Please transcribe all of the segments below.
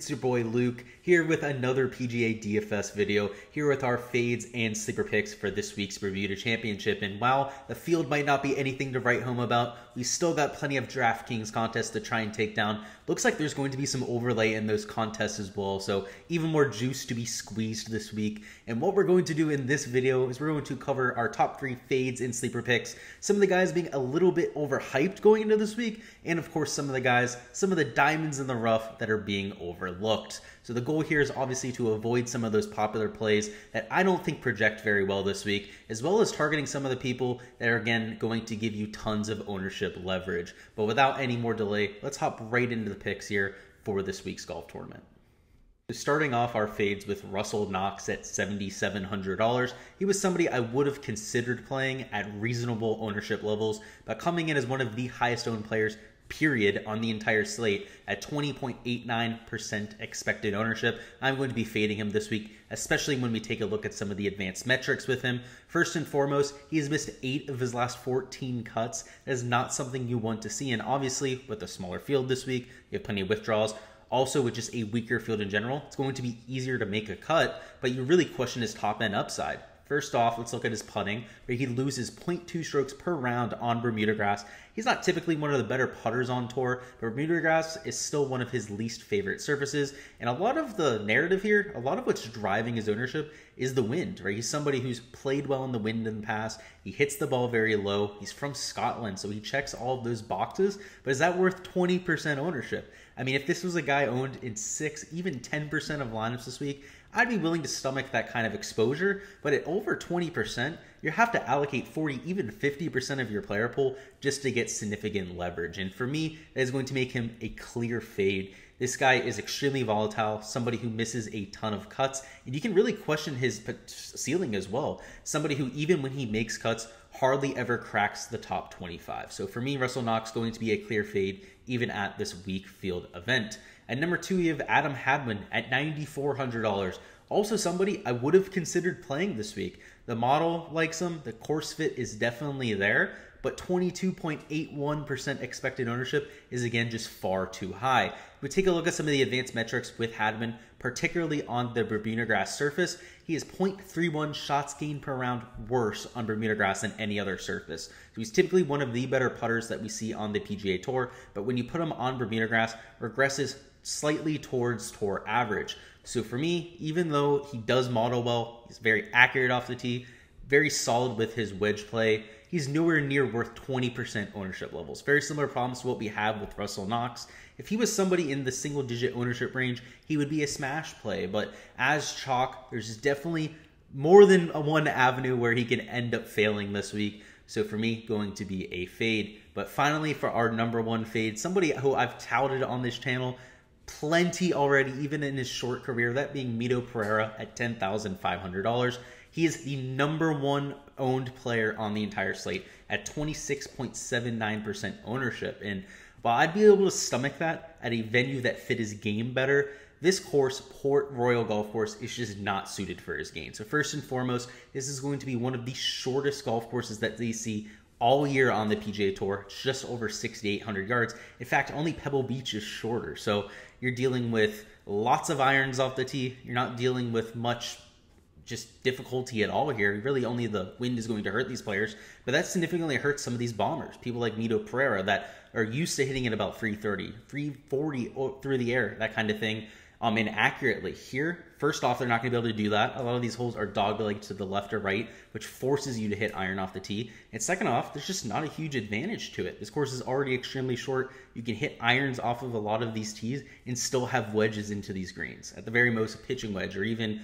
It's your boy Luke here with another PGA DFS video, here with our fades and sleeper picks for this week's Bermuda Championship. And while the field might not be anything to write home about, we still got plenty of Draftkings contests to try and take down. Looks like there's going to be some overlay in those contests as well, so even more juice to be squeezed this week. And what we're going to do in this video is we're going to cover our top 3 fades and sleeper picks, some of the guys being a little bit overhyped going into this week, and of course some of the diamonds in the rough that are being overlooked. So the goal here is obviously to avoid some of those popular plays that I don't think project very well this week, as well as targeting some of the people that are again going to give you tons of ownership leverage. But without any more delay, let's hop right into the picks here for this week's golf tournament. Starting off our fades with Russell Knox at $7,700. He was somebody I would have considered playing at reasonable ownership levels, but coming in as one of the highest owned players period on the entire slate at 20.89% expected ownership, I'm going to be fading him this week, especially when we take a look at some of the advanced metrics with him. First and foremost, he has missed 8 of his last 14 cuts. That is not something you want to see, and obviously with a smaller field this week, you have plenty of withdrawals. Also, with just a weaker field in general, it's going to be easier to make a cut, but you really question his top-end upside. First off, let's look at his putting, where he loses 0.2 strokes per round on Bermuda grass. He's not typically one of the better putters on tour, but Bermuda grass is still one of his least favorite surfaces. And a lot of the narrative here, a lot of what's driving his ownership is the wind, right? He's somebody who's played well in the wind in the past. He hits the ball very low. He's from Scotland, so he checks all of those boxes. But is that worth 20% ownership? I mean, if this was a guy owned in 6, even 10% of lineups this week, I'd be willing to stomach that kind of exposure, but at over 20%, you have to allocate 40, even 50% of your player pool just to get significant leverage. And for me, that is going to make him a clear fade. This guy is extremely volatile, somebody who misses a ton of cuts, and you can really question his ceiling as well. Somebody who, even when he makes cuts, hardly ever cracks the top 25. So for me, Russell Knox going to be a clear fade, even at this weak field event. At number 2, you have Adam Hadwin at $9,400. Also somebody I would have considered playing this week. The model likes him, the course fit is definitely there, but 22.81% expected ownership is again just far too high. We take a look at some of the advanced metrics with Hadwin, particularly on the Bermuda grass surface. He is 0.31 shots gained per round worse on Bermuda grass than any other surface. So he's typically one of the better putters that we see on the PGA Tour, but when you put him on Bermuda grass, regresses slightly towards tour average. So for me, even though he does model well, he's very accurate off the tee, very solid with his wedge play, he's nowhere near worth 20% ownership levels. Very similar problems to what we have with Russell Knox. If he was somebody in the single-digit ownership range, he would be a smash play. But as chalk, there's definitely more than one avenue where he can end up failing this week. So for me, going to be a fade. But finally, for our number 1 fade, somebody who I've touted on this channel plenty already, even in his short career, that being Mito Pereira at $10,500. He is the number 1 owned player on the entire slate at 26.79% ownership. And while I'd be able to stomach that at a venue that fit his game better, this course, Port Royal Golf Course, is just not suited for his game. So first and foremost, this is going to be one of the shortest golf courses that they see all year on the PGA Tour. It's just over 6,800 yards. In fact, only Pebble Beach is shorter. So you're dealing with lots of irons off the tee. You're not dealing with much just difficulty at all here. Really only the wind is going to hurt these players, but that significantly hurts some of these bombers. People like Mito Pereira that are used to hitting it about 330, 340 through the air, that kind of thing. Inaccurately. Here, first off, they're not going to be able to do that. A lot of these holes are dogleg to the left or right, which forces you to hit iron off the tee. And second off, there's just not a huge advantage to it. This course is already extremely short. You can hit irons off of a lot of these tees and still have wedges into these greens. At the very most, a pitching wedge, or even,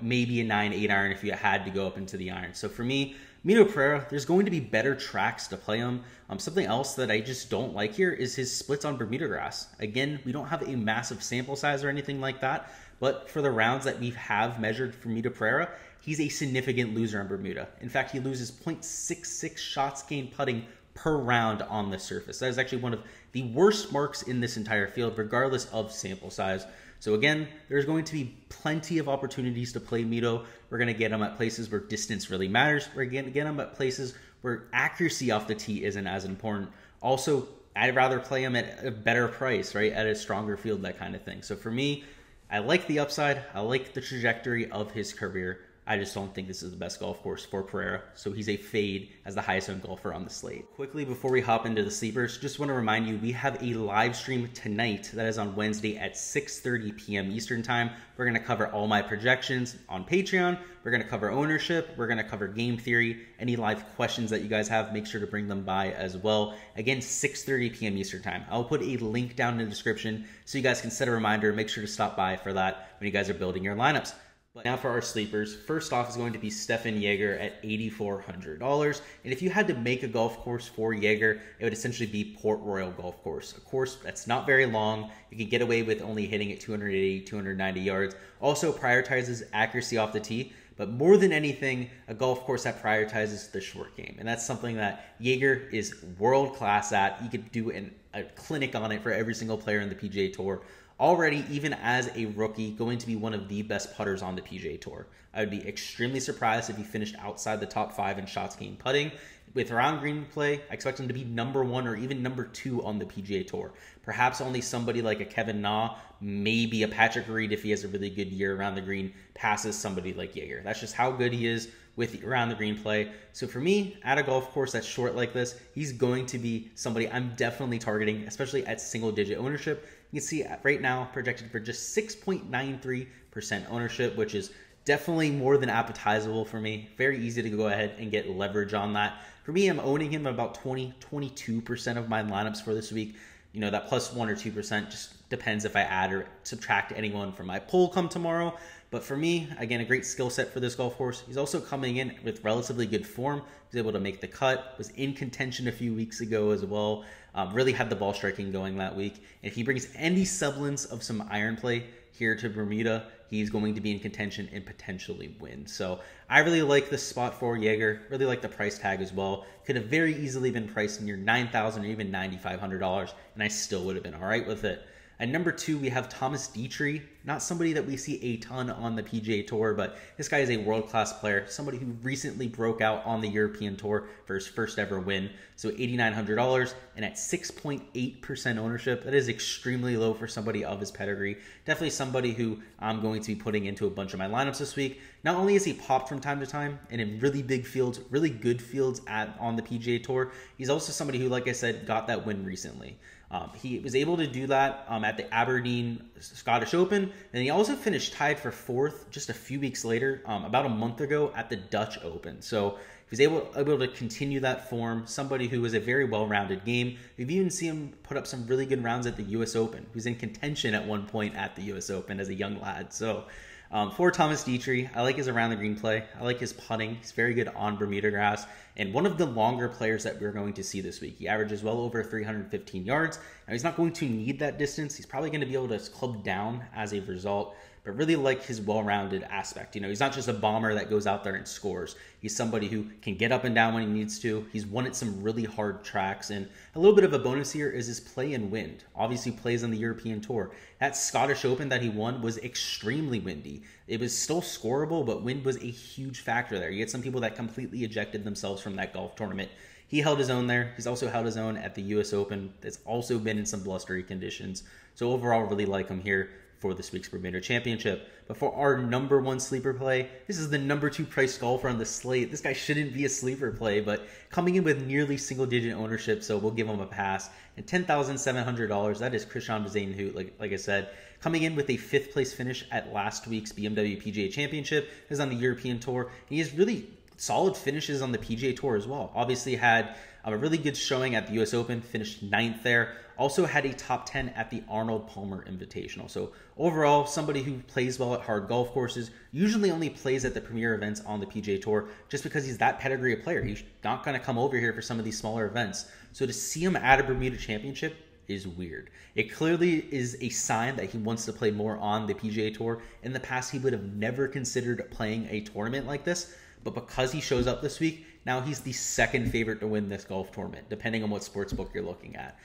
maybe a 9-8 iron if you had to go up into the iron. So for me, Mito Pereira, there's going to be better tracks to play him. Something else that I just don't like here is his splits on Bermuda grass. Again, we don't have a massive sample size or anything like that, but for the rounds that we have measured for Mito Pereira, he's a significant loser on Bermuda. In fact, he loses 0.66 shots gained putting per round on the surface. That is actually one of the worst marks in this entire field, regardless of sample size. So again, there's going to be plenty of opportunities to play Mito. We're going to get him at places where distance really matters. We're going to get him at places where accuracy off the tee isn't as important. Also, I'd rather play him at a better price, right? At a stronger field, that kind of thing. So for me, I like the upside. I like the trajectory of his career. I just don't think this is the best golf course for Pereira. So he's a fade as the highest owned golfer on the slate. Quickly, before we hop into the sleepers, just want to remind you, we have a live stream tonight that is on Wednesday at 6:30 p.m. Eastern time. We're going to cover all my projections on Patreon. We're going to cover ownership. We're going to cover game theory. Any live questions that you guys have, make sure to bring them by as well. Again, 6:30 p.m. Eastern time. I'll put a link down in the description so you guys can set a reminder. Make sure to stop by for that when you guys are building your lineups. But now for our sleepers, first off is going to be Stephan Jaeger at $8,400. And if you had to make a golf course for Jaeger, it would essentially be Port Royal Golf Course. A course that's not very long. You can get away with only hitting it 280, 290 yards. Also prioritizes accuracy off the tee. But more than anything, a golf course that prioritizes the short game. And that's something that Jaeger is world class at. You could do a clinic on it for every single player in the PGA Tour. Already, even as a rookie, going to be one of the best putters on the PGA Tour. I would be extremely surprised if he finished outside the top 5 in shots gained putting. With around green play, I expect him to be number 1 or even number 2 on the PGA Tour. Perhaps only somebody like a Kevin Na, maybe a Patrick Reed if he has a really good year around the green, passes somebody like Jaeger. That's just how good he is with around the green play. So for me, at a golf course that's short like this, he's going to be somebody I'm definitely targeting, especially at single-digit ownership. You can see right now projected for just 6.93% ownership, which is definitely more than appetizable for me. Very easy to go ahead and get leverage on that. For me, I'm owning him about 22% of my lineups for this week. You know, that plus 1 or 2% just depends if I add or subtract anyone from my poll come tomorrow. But for me, again, a great skill set for this golf course. He's also coming in with relatively good form. He's able to make the cut, was in contention a few weeks ago as well. Really had the ball striking going that week. And if he brings any semblance of some iron play here to Bermuda, he's going to be in contention and potentially win. So I really like this spot for Jaeger. Really like the price tag as well. Could have very easily been priced near $9,000 or even $9,500, and I still would have been all right with it. At number 2, we have Thomas Detry. Not somebody that we see a ton on the PGA Tour, but this guy is a world-class player. Somebody who recently broke out on the European Tour for his first ever win. So $8,900, and at 6.8% ownership, that is extremely low for somebody of his pedigree. Definitely somebody who I'm going to be putting into a bunch of my lineups this week. Not only is he popped from time to time, and in really big fields, really good fields on the PGA Tour, he's also somebody who, like I said, got that win recently. He was able to do that at the Aberdeen Scottish Open, and he also finished tied for 4th just a few weeks later, about a month ago at the Dutch Open. So he was able to continue that form, somebody who was a very well-rounded game. We've even seen him put up some really good rounds at the U.S. Open. He was in contention at one point at the U.S. Open as a young lad. So for Thomas Detry, I like his around-the-green play. I like his putting. He's very good on Bermuda grass, and one of the longer players that we're going to see this week. He averages well over 315 yards. Now, he's not going to need that distance. He's probably going to be able to club down as a result, but really like his well-rounded aspect. You know, he's not just a bomber that goes out there and scores. He's somebody who can get up and down when he needs to. He's won at some really hard tracks, and a little bit of a bonus here is his play in wind. Obviously plays on the European Tour. That Scottish Open that he won was extremely windy. It was still scoreable, but wind was a huge factor there. You get some people that completely ejected themselves from that golf tournament. He held his own there. He's also held his own at the U.S. Open. It's also been in some blustery conditions. So overall, really like him here for this week's Bermuda Championship. But for our number 1 sleeper play, this is the number 2 priced golfer on the slate. This guy shouldn't be a sleeper play, but coming in with nearly single-digit ownership, so we'll give him a pass. And $10,700, that is Christiaan Bezuidenhout, like I said, coming in with a 5th place finish at last week's BMW PGA Championship. He's on the European Tour, and he has really solid finishes on the PGA Tour as well. Obviously had a really good showing at the U.S. Open, finished 9th there. Also had a top 10 at the Arnold Palmer Invitational. So overall, somebody who plays well at hard golf courses, usually only plays at the premier events on the PGA Tour just because he's that pedigree of player. He's not going to come over here for some of these smaller events. So to see him at a Bermuda Championship is weird. It clearly is a sign that he wants to play more on the PGA Tour. In the past, he would have never considered playing a tournament like this. But because he shows up this week, Now he's the second favorite to win this golf tournament, depending on what sportsbook you're looking at.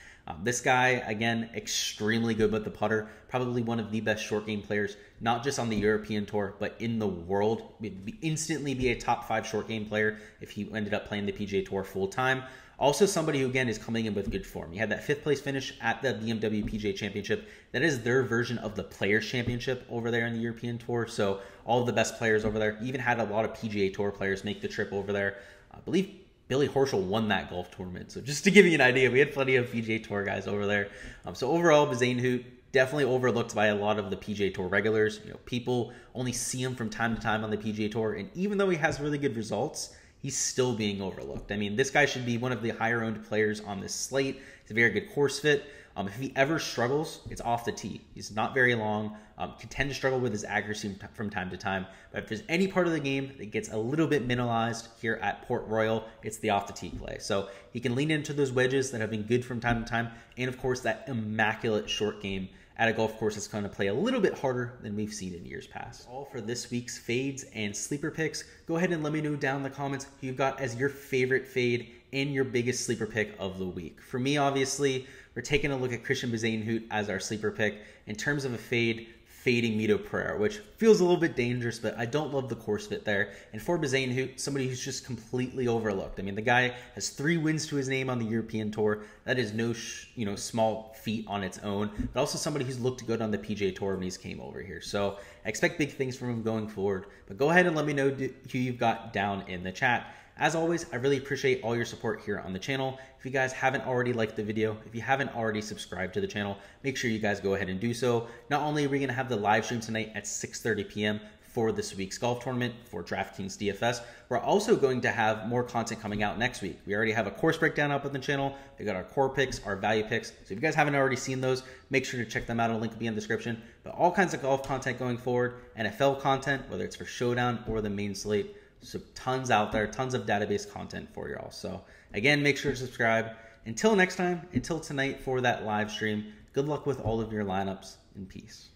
This guy, again, extremely good with the putter. Probably one of the best short game players, not just on the European Tour, but in the world. Would instantly be a top 5 short game player if he ended up playing the PGA Tour full time. Also somebody who, again, is coming in with good form. He had that 5th place finish at the BMW PGA Championship. That is their version of the Players Championship over there in the European Tour. So all of the best players over there. He even had a lot of PGA Tour players make the trip over there. I believe Billy Horschel won that golf tournament. So just to give you an idea, we had plenty of PGA Tour guys over there. So overall, Bezuidenhout definitely overlooked by a lot of the PGA Tour regulars. People only see him from time to time on the PGA Tour. And even though he has really good results, he's still being overlooked. I mean, this guy should be one of the higher owned players on this slate. He's a very good course fit. If he ever struggles, it's off the tee. He's not very long, can tend to struggle with his accuracy from time to time. But if there's any part of the game that gets a little bit minimalized here at Port Royal, it's the off the tee play. So he can lean into those wedges that have been good from time to time. And of course, that immaculate short game at a golf course that's going to play a little bit harder than we've seen in years past. All for this week's fades and sleeper picks. Go ahead and let me know down in the comments who you've got as your favorite fade and your biggest sleeper pick of the week. For me, obviously, we're taking a look at Christiaan Bezuidenhout as our sleeper pick. In terms of a fade, fading Mito Pereira, which feels a little bit dangerous, but I don't love the course fit there. And for Bezuidenhout, somebody who's just completely overlooked. I mean, the guy has 3 wins to his name on the European Tour. That is no small feat on its own, but also somebody who's looked good on the PGA Tour when he's came over here. So I expect big things from him going forward. But go ahead and let me know who you've got down in the chat. As always, I really appreciate all your support here on the channel. If you guys haven't already liked the video, if you haven't already subscribed to the channel, make sure you guys go ahead and do so. Not only are we going to have the live stream tonight at 6:30 p.m. for this week's golf tournament for Draftkings DFS, we're also going to have more content coming out next week. We already have a course breakdown up on the channel. We got our core picks, our value picks. So if you guys haven't already seen those, make sure to check them out. A link will be in the description. But all kinds of golf content going forward, NFL content, whether it's for Showdown or the main slate. So tons out there, tons of database content for y'all. So again, make sure to subscribe. Until next time, until tonight for that live stream, good luck with all of your lineups and peace.